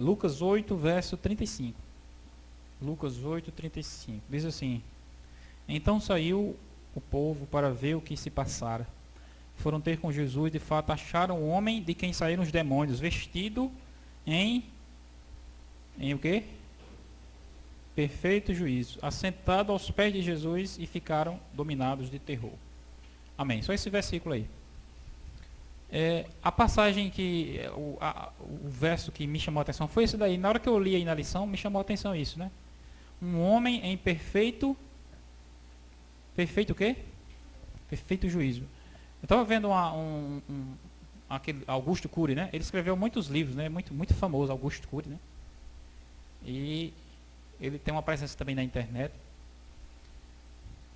Lucas 8, verso 35. Lucas 8, 35. Diz assim: Então saiu o povo para ver o que se passara. Foram ter com Jesus e de fato acharam o homem de quem saíram os demônios, vestido em o quê? Perfeito juízo, assentado aos pés de Jesus, e ficaram dominados de terror. Amém. Só esse versículo aí. A passagem o verso que me chamou a atenção foi esse daí. Na hora que eu li aí na lição, me chamou a atenção isso, né? Um homem em perfeito o quê? Perfeito juízo. Eu estava vendo aquele Augusto Cury, né? Ele escreveu muitos livros, né? Muito famoso, Augusto Cury, né? E ele tem uma presença também na internet.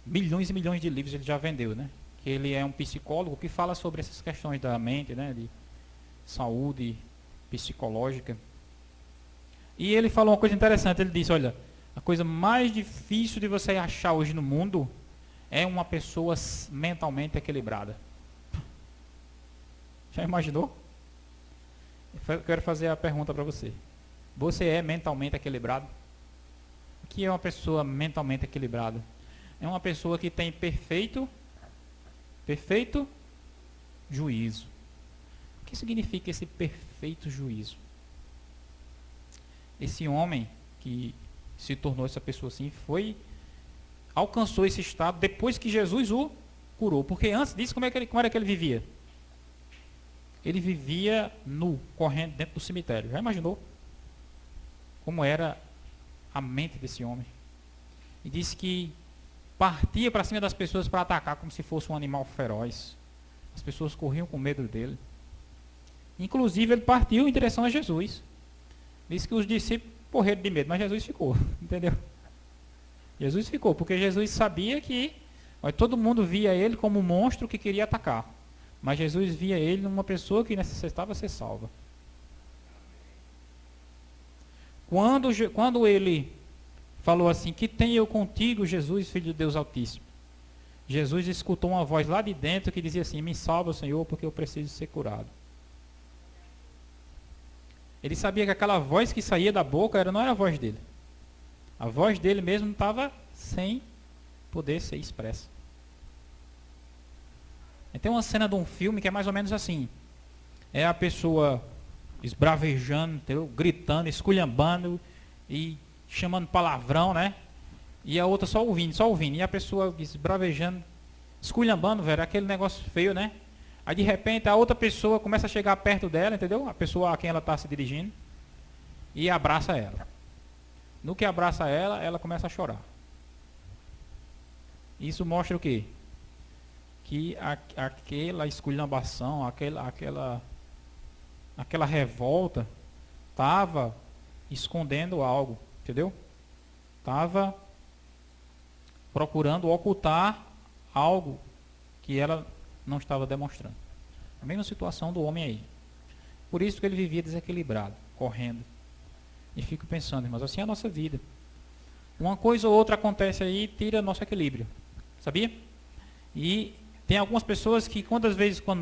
Milhões e milhões de livros ele já vendeu, né? Ele é um psicólogo que fala sobre essas questões da mente, né? De saúde psicológica. E ele falou uma coisa interessante. Ele disse: olha, a coisa mais difícil de você achar hoje no mundo é uma pessoa mentalmente equilibrada. Já imaginou? Eu quero fazer a pergunta para você. Você é mentalmente equilibrado? O que é uma pessoa mentalmente equilibrada? É uma pessoa que tem perfeito juízo. O que significa esse perfeito juízo? Esse homem que se tornou essa pessoa assim, alcançou esse estado depois que Jesus o curou. Porque antes disso, como era que ele vivia? Ele vivia nu, correndo dentro do cemitério. Já imaginou como era a mente desse homem? E disse que partia para cima das pessoas para atacar como se fosse um animal feroz. As pessoas corriam com medo dele. Inclusive ele partiu em direção a Jesus. Disse que os discípulos correram de medo, mas Jesus ficou, entendeu? Jesus ficou, porque Jesus sabia que todo mundo via ele como um monstro que queria atacar. Mas Jesus via ele numa pessoa que necessitava ser salva. Quando ele falou assim: que tenho eu contigo, Jesus, Filho de Deus Altíssimo? Jesus escutou uma voz lá de dentro que dizia assim: me salva, Senhor, porque eu preciso ser curado. Ele sabia que aquela voz que saía da boca não era a voz dele. A voz dele mesmo estava sem poder ser expressa. E tem uma cena de um filme que é mais ou menos assim. É a pessoa esbravejando, entendeu? Gritando, esculhambando e chamando palavrão, né? E a outra só ouvindo. E a pessoa esbravejando, esculhambando, velho, aquele negócio feio, né? Aí de repente a outra pessoa começa a chegar perto dela, entendeu? A pessoa a quem ela está se dirigindo, e abraça ela. No que abraça ela, ela começa a chorar. Isso mostra o quê? Que aquela esculhambação, aquela revolta estava escondendo algo, entendeu? Estava procurando ocultar algo que ela não estava demonstrando. A mesma situação do homem aí. Por isso que ele vivia desequilibrado, correndo. E fico pensando, irmãos, assim é a nossa vida. Uma coisa ou outra acontece aí e tira nosso equilíbrio. Sabia? E tem algumas pessoas que, quando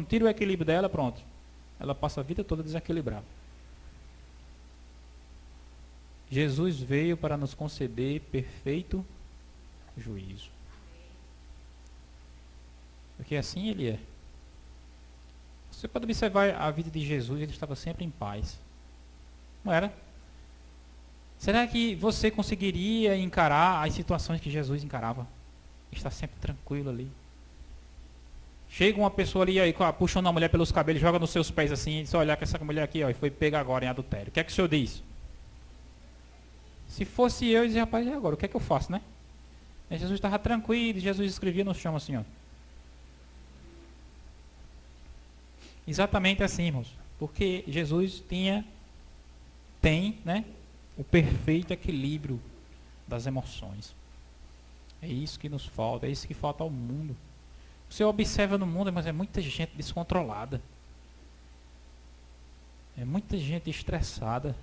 tira o equilíbrio dela, pronto, ela passa a vida toda desequilibrada. Jesus veio para nos conceder perfeito juízo. Porque assim ele é. Você pode observar a vida de Jesus, ele estava sempre em paz. Não era? Será que você conseguiria encarar as situações que Jesus encarava? Está sempre tranquilo ali. Chega uma pessoa ali, aí, puxando a mulher pelos cabelos, joga nos seus pés assim, e diz: olha que essa mulher aqui, ó, foi pega agora em adultério. O que é que o senhor diz? Se fosse eu dizia: rapaz, e agora? O que é que eu faço, né? Aí Jesus estava tranquilo, Jesus escrevia no chão assim, ó. Exatamente assim, irmãos. Porque Jesus tem, né, o perfeito equilíbrio das emoções. É isso que nos falta, é isso que falta ao mundo. Você observa no mundo, mas é muita gente descontrolada. É muita gente estressada.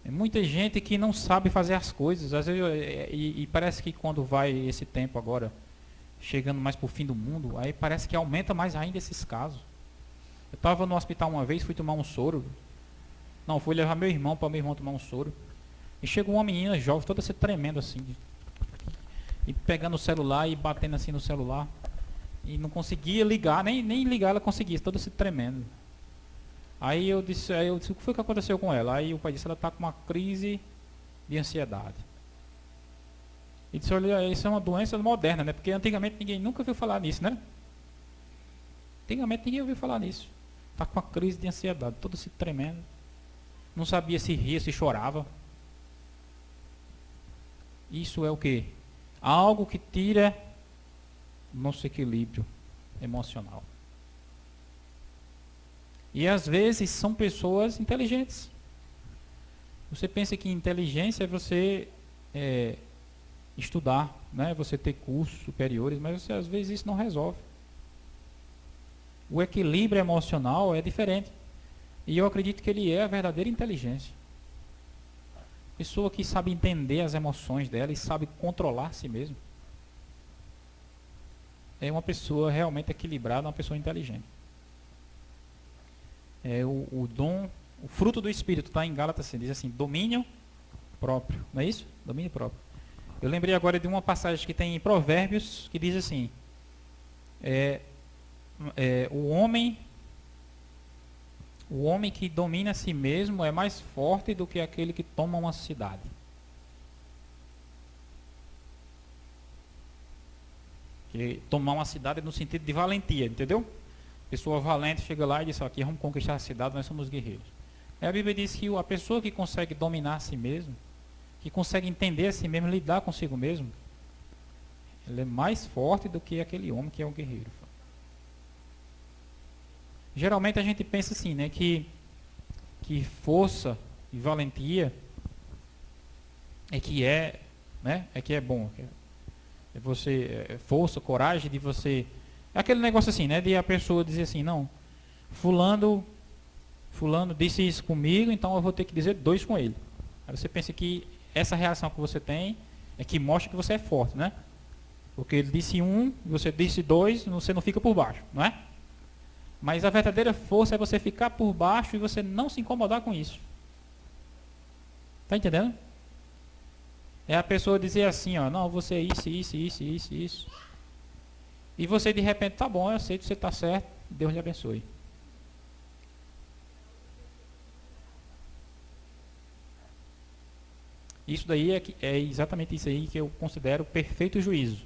É muita gente que não sabe fazer as coisas. Às vezes, e parece que quando vai esse tempo agora, chegando mais para o fim do mundo, aí parece que aumenta mais ainda esses casos. Eu estava no hospital uma vez, fui tomar um soro. Não, fui levar meu irmão para meu irmão tomar um soro. E chegou uma menina jovem, toda se tremendo assim. E pegando o celular e batendo assim no celular. E não conseguia ligar, nem ligar ela conseguia, toda se tremendo. Aí eu disse, o que foi que aconteceu com ela? Aí o pai disse, ela está com uma crise de ansiedade. E disse, olha, isso é uma doença moderna, né? Porque antigamente ninguém nunca ouviu falar nisso, né? Antigamente ninguém ouviu falar nisso. Está com uma crise de ansiedade, toda se tremendo. Não sabia se ria, se chorava. Isso é o quê? Algo que tira nosso equilíbrio emocional. E às vezes são pessoas inteligentes. Você pensa que inteligência é você estudar, né? Você ter cursos superiores, mas você, às vezes isso não resolve. O equilíbrio emocional é diferente. E eu acredito que ele é a verdadeira inteligência. Pessoa que sabe entender as emoções dela e sabe controlar a si mesmo. É uma pessoa realmente equilibrada, uma pessoa inteligente. O dom, o fruto do Espírito, está em Gálatas, diz assim, domínio próprio. Não é isso? Domínio próprio. Eu lembrei agora de uma passagem que tem em Provérbios, que diz assim, o homem que domina a si mesmo é mais forte do que aquele que toma uma cidade. Que tomar uma cidade no sentido de valentia, entendeu? Pessoa valente chega lá e diz, aqui vamos conquistar a cidade, nós somos guerreiros. A Bíblia diz que a pessoa que consegue dominar a si mesmo, que consegue entender a si mesmo, lidar consigo mesmo, ele é mais forte do que aquele homem que é um guerreiro. Geralmente a gente pensa assim, né, que força e valentia é que é bom. É você, força, coragem de você. É aquele negócio assim, né, de a pessoa dizer assim, não, fulano disse isso comigo, então eu vou ter que dizer 2 com ele. Aí você pensa que essa reação que você tem é que mostra que você é forte, né? Porque ele disse 1, você disse 2, você não fica por baixo, não é? Mas a verdadeira força é você ficar por baixo e você não se incomodar com isso. Está entendendo? É a pessoa dizer assim, ó, não, você é isso. E você de repente, tá bom, eu aceito, você está certo, Deus lhe abençoe. Isso daí é exatamente isso aí que eu considero perfeito juízo.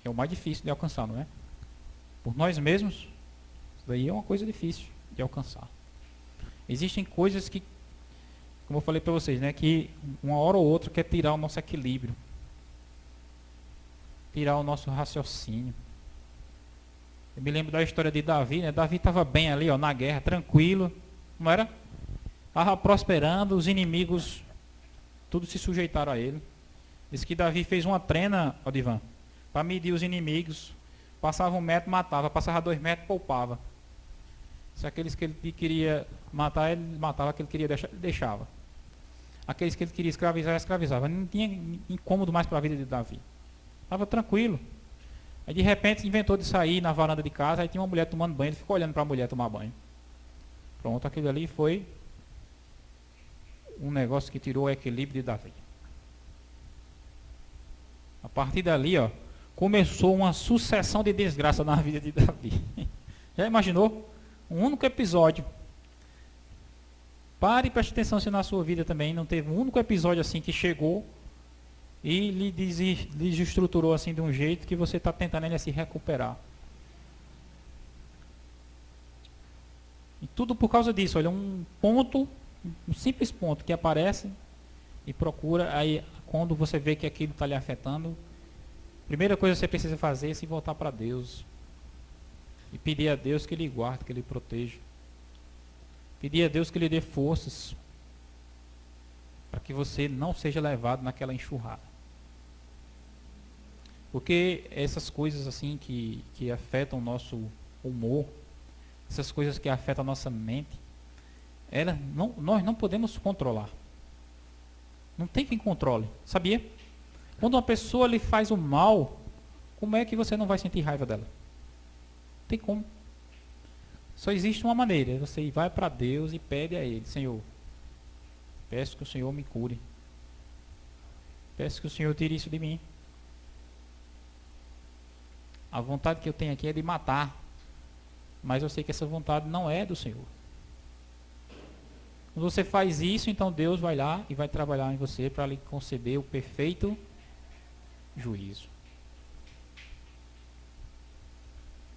É o mais difícil de alcançar, não é? Por nós mesmos, isso daí é uma coisa difícil de alcançar. Existem coisas que, como eu falei para vocês, né, que uma hora ou outra quer tirar o nosso equilíbrio, tirar o nosso raciocínio. Eu me lembro da história de Davi, né? Davi estava bem ali, ó, na guerra, tranquilo, não era? Estava prosperando, os inimigos tudo se sujeitaram a ele. Diz que Davi fez uma trena, Odivan, para medir os inimigos. Passava 1 metro, matava. Passava 2 metros, poupava. Se aqueles que ele queria matar, ele matava. Aquele que ele queria deixar, ele deixava. Aqueles que ele queria escravizar, ele escravizava. Não tinha incômodo mais para a vida de Davi. Estava tranquilo. Aí de repente inventou de sair na varanda de casa. Aí tinha uma mulher tomando banho. Ele ficou olhando para a mulher tomar banho. Pronto, aquele ali foi um negócio que tirou o equilíbrio de Davi. A partir dali, ó, começou uma sucessão de desgraça na vida de Davi. Já imaginou? Um único episódio. Pare e preste atenção se na sua vida também não teve um único episódio assim que chegou e lhe desestruturou assim de um jeito que você está tentando ainda se recuperar. E tudo por causa disso. Olha, um simples ponto que aparece e procura, aí quando você vê que aquilo está lhe afetando, primeira coisa que você precisa fazer é se voltar para Deus e pedir a Deus que Ele guarde, que Ele proteja. Pedir a Deus que Ele dê forças para que você não seja levado naquela enxurrada. Porque essas coisas assim que afetam o nosso humor, essas coisas que afetam a nossa mente, nós não podemos controlar. Não tem quem controle, sabia? Quando uma pessoa lhe faz o mal, como é que você não vai sentir raiva dela? Não tem como. Só existe uma maneira, você vai para Deus e pede a Ele: Senhor, peço que o Senhor me cure. Peço que o Senhor tire isso de mim. A vontade que eu tenho aqui é de matar, mas eu sei que essa vontade não é do Senhor. Quando você faz isso, então Deus vai lá e vai trabalhar em você para lhe conceder o perfeito juízo.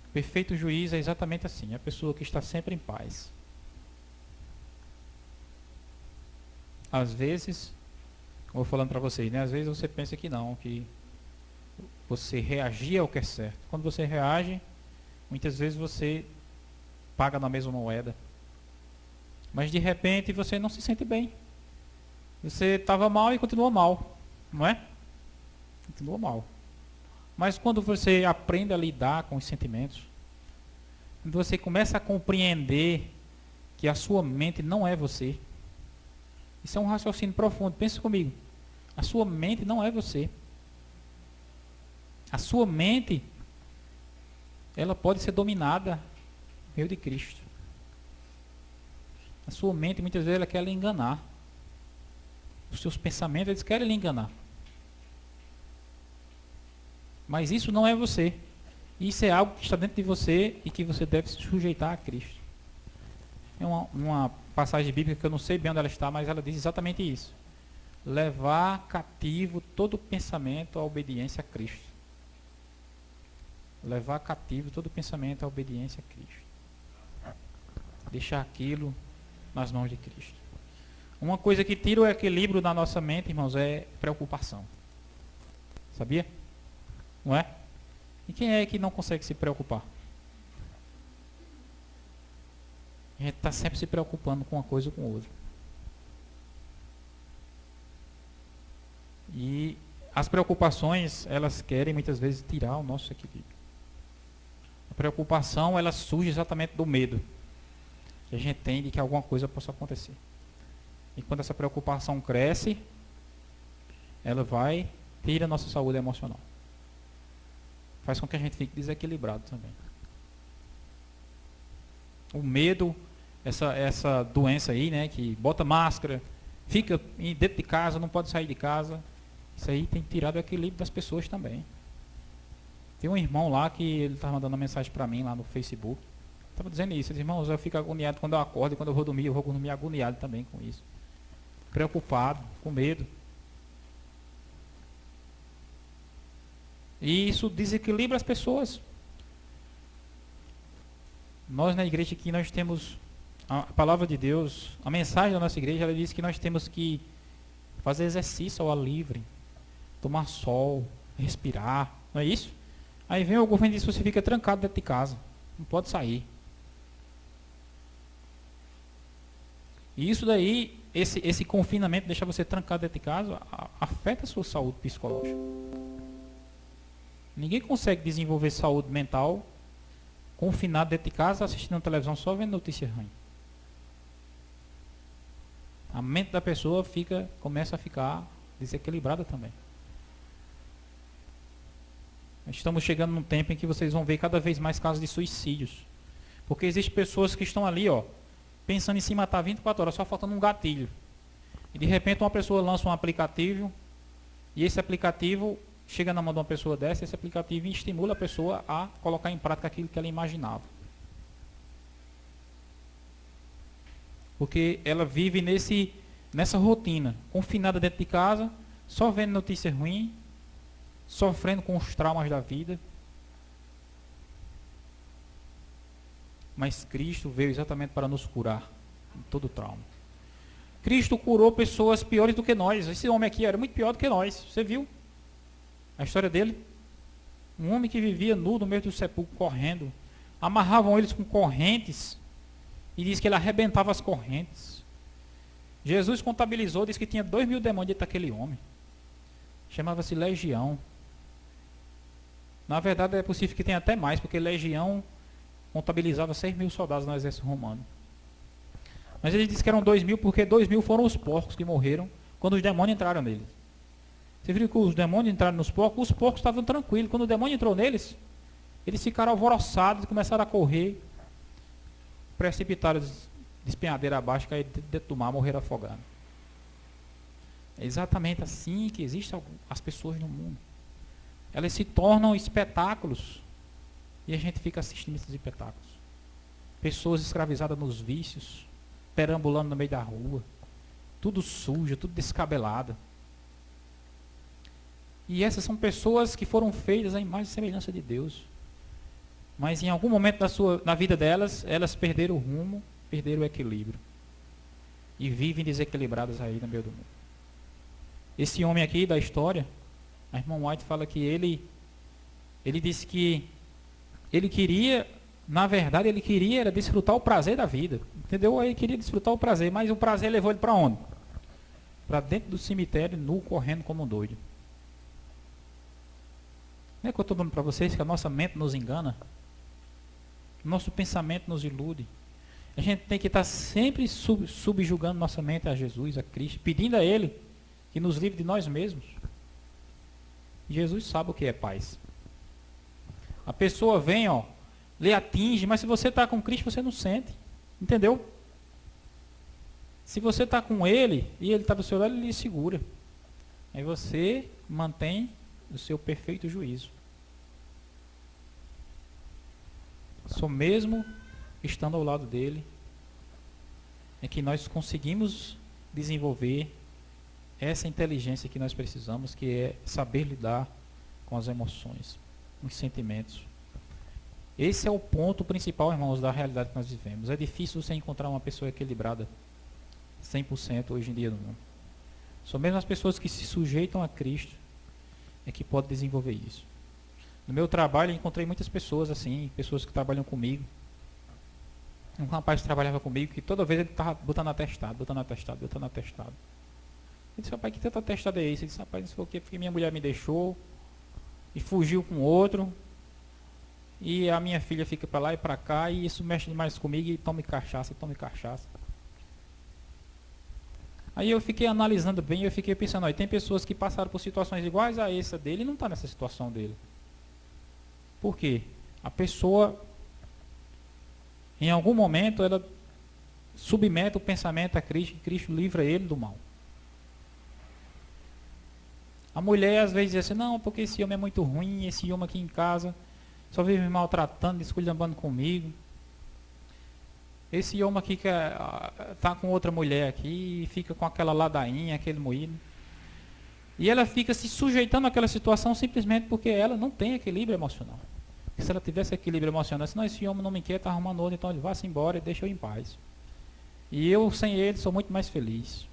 O perfeito juízo é exatamente assim, a pessoa que está sempre em paz. Às vezes, vou falando para vocês, né? Às vezes você pensa que não, que você reagir ao que é certo. Quando você reage, muitas vezes você paga na mesma moeda. Mas de repente você não se sente bem. Você estava mal e continua mal, não é? Continua mal. Mas quando você aprende a lidar com os sentimentos, quando você começa a compreender que a sua mente não é você. Isso é um raciocínio profundo, pensa comigo. A sua mente não é você. A sua mente, ela pode ser dominada por meio de Cristo. A sua mente, muitas vezes, ela quer lhe enganar. Os seus pensamentos, eles querem lhe enganar. Mas isso não é você. Isso é algo que está dentro de você e que você deve se sujeitar a Cristo. É uma passagem bíblica que eu não sei bem onde ela está, mas ela diz exatamente isso. Levar cativo todo pensamento à obediência a Cristo. Levar cativo todo pensamento à obediência a Cristo. Deixar aquilo nas mãos de Cristo. Uma coisa que tira o equilíbrio da nossa mente, irmãos, é preocupação. Sabia? Não é? E quem é que não consegue se preocupar? A gente está sempre se preocupando com uma coisa ou com outra. E as preocupações, elas querem muitas vezes tirar o nosso equilíbrio. A preocupação, ela surge exatamente do medo que a gente tem de que alguma coisa possa acontecer. E quando essa preocupação cresce, ela vai tirar a nossa saúde emocional. Faz com que a gente fique desequilibrado também. O medo, essa doença aí, né, que bota máscara, fica dentro de casa, não pode sair de casa, isso aí tem tirado o equilíbrio das pessoas também. Tem um irmão lá que ele estava mandando uma mensagem para mim lá no Facebook. Estava dizendo isso, irmãos, eu fico agoniado quando eu acordo e quando eu vou dormir agoniado também com isso. Preocupado, com medo. E isso desequilibra as pessoas. Nós na igreja aqui, nós temos a palavra de Deus, a mensagem da nossa igreja, ela diz que nós temos que fazer exercício ao ar livre, tomar sol, respirar, não é isso? Aí vem o governo e diz que você fica trancado dentro de casa, não pode sair. E isso daí, esse confinamento, deixar você trancado dentro de casa, afeta a sua saúde psicológica. Ninguém consegue desenvolver saúde mental confinado dentro de casa, assistindo televisão, só vendo notícia ruim. A mente da pessoa começa a ficar desequilibrada também. Estamos chegando num tempo em que vocês vão ver cada vez mais casos de suicídios. Porque existem pessoas que estão ali, pensando em se matar 24 horas, só faltando um gatilho. E de repente uma pessoa lança um aplicativo, e esse aplicativo chega na mão de uma pessoa dessa, esse aplicativo estimula a pessoa a colocar em prática aquilo que ela imaginava. Porque ela vive nessa rotina, confinada dentro de casa, só vendo notícia ruim, sofrendo com os traumas da vida. Mas Cristo veio exatamente para nos curar de todo trauma. Cristo curou pessoas piores do que nós. Esse homem aqui era muito pior do que nós. Você viu a história dele? Um homem que vivia nu no meio do sepulcro, correndo. Amarravam eles com correntes. E diz que ele arrebentava as correntes. Jesus contabilizou, diz que tinha 2.000 demônios dentro daquele homem. Chamava-se Legião. Na verdade é possível que tenha até mais, porque Legião contabilizava 6.000 soldados no exército romano. Mas ele disse que eram 2.000 porque 2.000 foram os porcos que morreram quando os demônios entraram neles. Você viu que os demônios entraram nos porcos? Os porcos estavam tranquilos. Quando o demônio entrou neles, eles ficaram alvoroçados e começaram a correr. precipitaram despenhadeira abaixo, caíram dentro do mar, morreram afogados. É exatamente assim que existem as pessoas no mundo. Elas se tornam espetáculos e a gente fica assistindo esses espetáculos. Pessoas escravizadas nos vícios, perambulando no meio da rua, tudo sujo, tudo descabelado. E essas são pessoas que foram feitas à imagem e semelhança de Deus. Mas em algum momento na vida delas, elas perderam o rumo, perderam o equilíbrio. E vivem desequilibradas aí no meio do mundo. Esse homem aqui da história, a irmã White fala que ele disse que ele queria, na verdade, ele queria era desfrutar o prazer da vida. Entendeu? Ele queria desfrutar o prazer, mas o prazer levou ele para onde? Para dentro do cemitério, nu, correndo como um doido. Não é que eu estou dando para vocês que a nossa mente nos engana? Nosso pensamento nos ilude. A gente tem que estar sempre subjugando nossa mente a Jesus, a Cristo, pedindo a Ele que nos livre de nós mesmos. Jesus sabe o que é paz. A pessoa vem, lhe atinge, mas se você está com Cristo, você não sente. Entendeu? Se você está com Ele e Ele está do seu lado, Ele lhe segura. Aí você mantém o seu perfeito juízo. Só mesmo estando ao lado dele é que nós conseguimos desenvolver essa inteligência que nós precisamos, que é saber lidar com as emoções, com os sentimentos. Esse é o ponto principal, irmãos, da realidade que nós vivemos. É difícil você encontrar uma pessoa equilibrada 100% hoje em dia no mundo. Só mesmo as pessoas que se sujeitam a Cristo é que podem desenvolver isso. No meu trabalho, encontrei muitas pessoas assim, pessoas que trabalham comigo. Um rapaz que trabalhava comigo, que toda vez ele estava botando atestado. Eu disse, rapaz, que tanto atestado é esse? Ele disse, rapaz, não sei o quê, porque minha mulher me deixou e fugiu com outro. E a minha filha fica para lá e para cá, e isso mexe demais comigo, e tome cachaça. Aí eu fiquei analisando bem, eu fiquei pensando, tem pessoas que passaram por situações iguais a essa dele e não está nessa situação dele. Por quê? A pessoa, em algum momento, ela submete o pensamento a Cristo, e Cristo livra ele do mal. A mulher às vezes diz assim, não, porque esse homem é muito ruim, esse homem aqui em casa só vive me maltratando, esculhambando comigo. Esse homem aqui que está com outra mulher aqui, e fica com aquela ladainha, aquele moído. E ela fica se sujeitando àquela situação simplesmente porque ela não tem equilíbrio emocional. Se ela tivesse equilíbrio emocional, senão esse homem não me quer, está arrumando outro, então ele vá-se embora e deixa eu em paz. E eu, sem ele, sou muito mais feliz.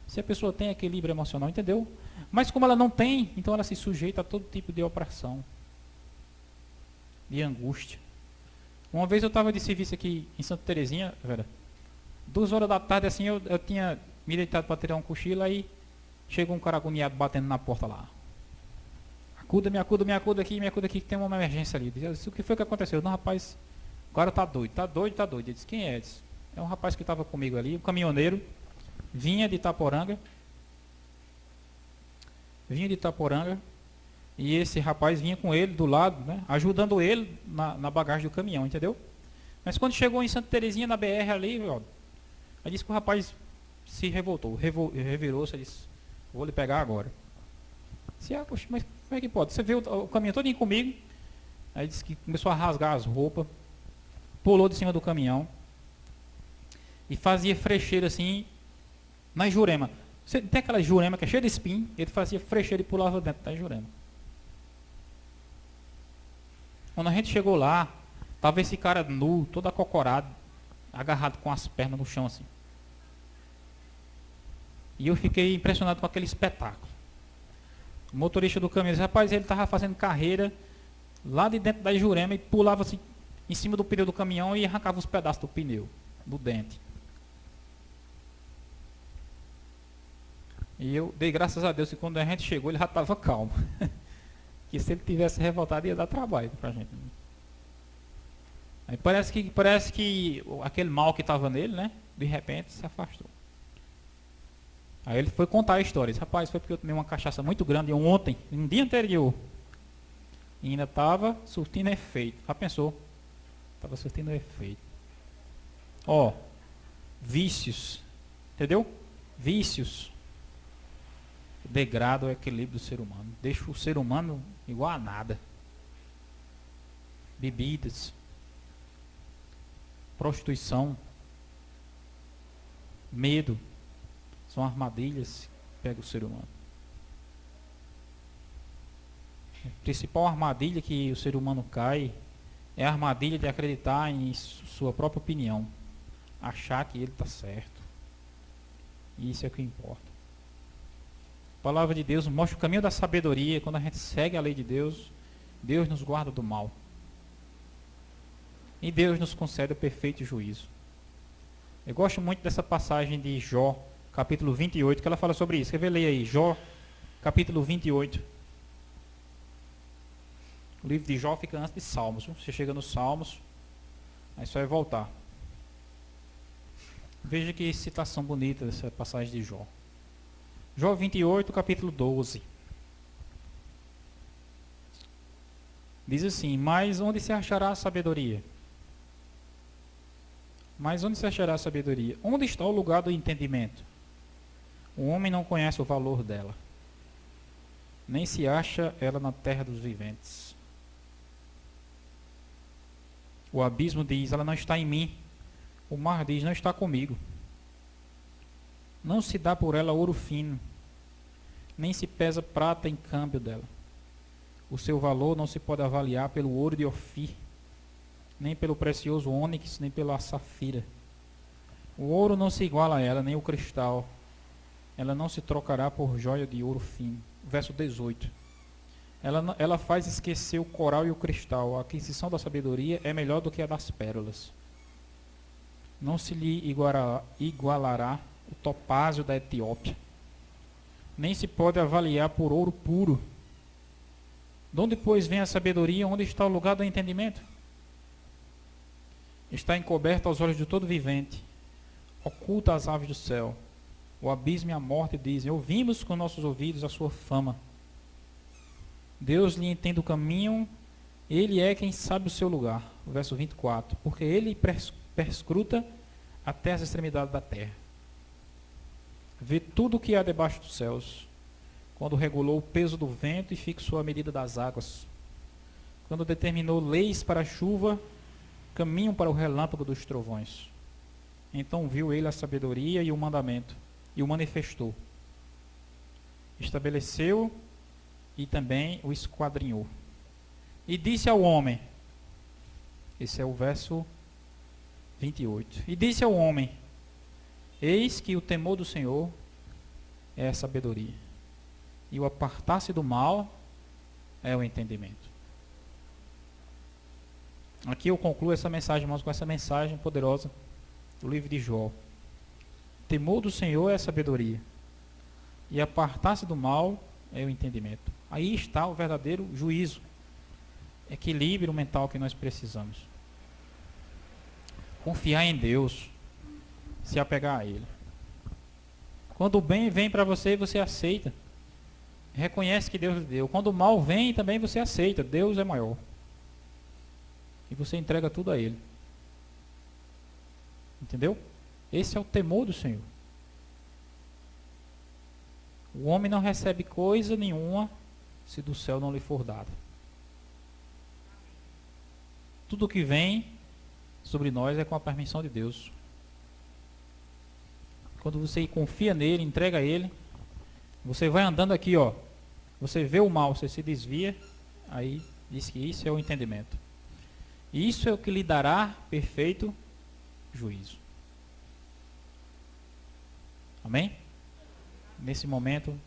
Se a pessoa tem equilíbrio emocional, entendeu? Mas como ela não tem, então ela se sujeita a todo tipo de opressão, de angústia. Uma vez eu estava de serviço aqui em Santa Terezinha, 2 horas da tarde, assim, eu tinha me deitado para tirar um cochilo, aí chegou um cara agoniado batendo na porta lá. Me acuda aqui, que tem uma emergência ali. Eu disse, o que foi que aconteceu? Não, rapaz, o cara tá doido. Eu disse, quem é? Disse, é um rapaz que estava comigo ali, um caminhoneiro, vinha de Itaporanga, e esse rapaz vinha com ele do lado, né, ajudando ele na bagagem do caminhão, entendeu? Mas quando chegou em Santa Terezinha, na BR ali, aí disse que o rapaz se revoltou, revirou-se e disse, vou lhe pegar agora. Disse, poxa, mas como é que pode? Você viu o caminhão todo comigo? Aí disse que começou a rasgar as roupas, pulou de cima do caminhão e fazia frecheira assim na Jurema. Você tem aquela Jurema que é cheia de espinho, ele fazia frecheira e pulava dentro da Jurema. Quando a gente chegou lá, estava esse cara nu, todo acocorado, agarrado com as pernas no chão assim. E eu fiquei impressionado com aquele espetáculo. O motorista do caminhão disse, rapaz, ele estava fazendo carreira lá de dentro da Jurema e pulava assim em cima do pneu do caminhão e arrancava os pedaços do pneu, do dente. E eu dei graças a Deus que quando a gente chegou ele já estava calmo. Que se ele tivesse revoltado ia dar trabalho pra gente. Aí parece que aquele mal que estava nele, né, de repente se afastou. Aí ele foi contar a história. Disse, rapaz, foi porque eu tomei uma cachaça muito grande ontem, no dia anterior. E ainda estava surtindo efeito. Já pensou? Estava surtindo efeito. Ó, vícios, entendeu? Vícios degradam o equilíbrio do ser humano, deixa o ser humano igual a nada. Bebidas, prostituição, medo, são armadilhas que pegam o ser humano. A principal armadilha que o ser humano cai é a armadilha de acreditar em sua própria opinião, achar que ele está certo. E isso é o que importa. A palavra de Deus mostra o caminho da sabedoria. Quando a gente segue a lei de Deus, Deus nos guarda do mal. E Deus nos concede o perfeito juízo. Eu gosto muito dessa passagem de Jó, capítulo 28, que ela fala sobre isso. Quer ver? Leia aí, Jó, capítulo 28. O livro de Jó fica antes de Salmos. Você chega nos Salmos, aí só vai voltar. Veja que citação bonita dessa passagem de Jó. Jó 28, capítulo 12. Diz assim: mas onde se achará a sabedoria? Mas onde se achará a sabedoria? Onde está o lugar do entendimento? O homem não conhece o valor dela, nem se acha ela na terra dos viventes. O abismo diz: ela não está em mim. O mar diz: não está comigo. Não se dá por ela ouro fino, nem se pesa prata em câmbio dela. O seu valor não se pode avaliar pelo ouro de Ofir, nem pelo precioso ônix, nem pela safira. O ouro não se iguala a ela, nem o cristal. Ela não se trocará por joia de ouro fino. Verso 18. Ela faz esquecer o coral e o cristal. A aquisição da sabedoria é melhor do que a das pérolas. Não se lhe igualará o topázio da Etiópia, nem se pode avaliar por ouro puro. De onde, pois, vem a sabedoria? Onde está o lugar do entendimento? Está encoberta aos olhos de todo vivente, oculta às aves do céu. O abismo e a morte dizem: ouvimos com nossos ouvidos a sua fama. Deus lhe entende o caminho, ele é quem sabe o seu lugar. O verso 24. Porque ele perscruta até as extremidades da terra. Vê tudo o que há debaixo dos céus. Quando regulou o peso do vento e fixou a medida das águas. Quando determinou leis para a chuva, caminho para o relâmpago dos trovões. Então viu ele a sabedoria e o mandamento, e o manifestou. Estabeleceu e também o esquadrinhou. E disse ao homem, esse é o verso 28. E disse ao homem: eis que o temor do Senhor é a sabedoria, e o apartar-se do mal é o entendimento. Aqui eu concluo essa mensagem, irmãos, com essa mensagem poderosa do livro de Jó. O temor do Senhor é a sabedoria, e apartar-se do mal é o entendimento. Aí está o verdadeiro juízo, equilíbrio mental que nós precisamos. Confiar em Deus, se apegar a Ele. Quando o bem vem para você, você aceita. Reconhece que Deus lhe deu. Quando o mal vem, também você aceita. Deus é maior. E você entrega tudo a Ele. Entendeu? Esse é o temor do Senhor. O homem não recebe coisa nenhuma se do céu não lhe for dado. Tudo que vem sobre nós é com a permissão de Deus. Quando você confia nele, entrega a ele, você vai andando aqui, ó. Você vê o mal, você se desvia, aí diz que isso é o entendimento. E isso é o que lhe dará perfeito juízo. Amém? Nesse momento,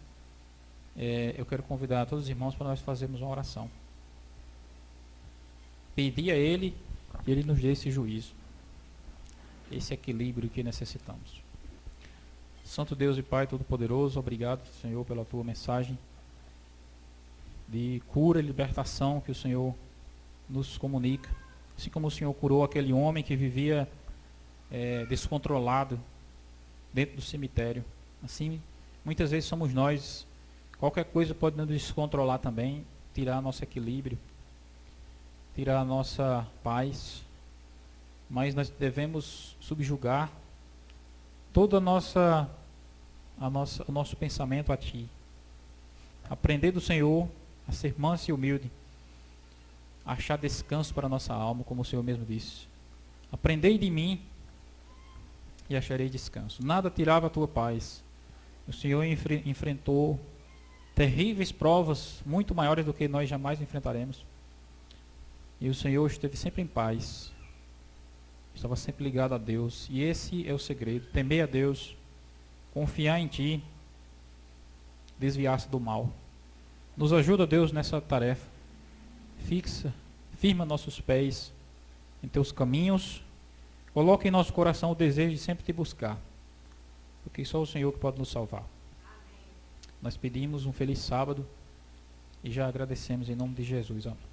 eu quero convidar todos os irmãos para nós fazermos uma oração. Pedir a Ele que Ele nos dê esse juízo, esse equilíbrio que necessitamos. Santo Deus e Pai Todo-Poderoso, obrigado, Senhor, pela Tua mensagem de cura e libertação que o Senhor nos comunica. Assim como o Senhor curou aquele homem que vivia descontrolado dentro do cemitério. Assim, muitas vezes somos nós. Qualquer coisa pode nos descontrolar também, tirar nosso equilíbrio, tirar a nossa paz, mas nós devemos subjugar todo o nosso pensamento a Ti. Aprender do Senhor a ser manso e humilde, a achar descanso para a nossa alma, como o Senhor mesmo disse. Aprendei de mim e acharei descanso. Nada tirava a tua paz. O Senhor enfrentou terríveis provas, muito maiores do que nós jamais enfrentaremos. E o Senhor esteve sempre em paz. Estava sempre ligado a Deus. E esse é o segredo. Temer a Deus, confiar em Ti, desviar-se do mal. Nos ajuda, Deus, nessa tarefa. Firma nossos pés em Teus caminhos. Coloca em nosso coração o desejo de sempre Te buscar. Porque só o Senhor que pode nos salvar. Amém. Nós pedimos um feliz sábado e já agradecemos em nome de Jesus. Amém.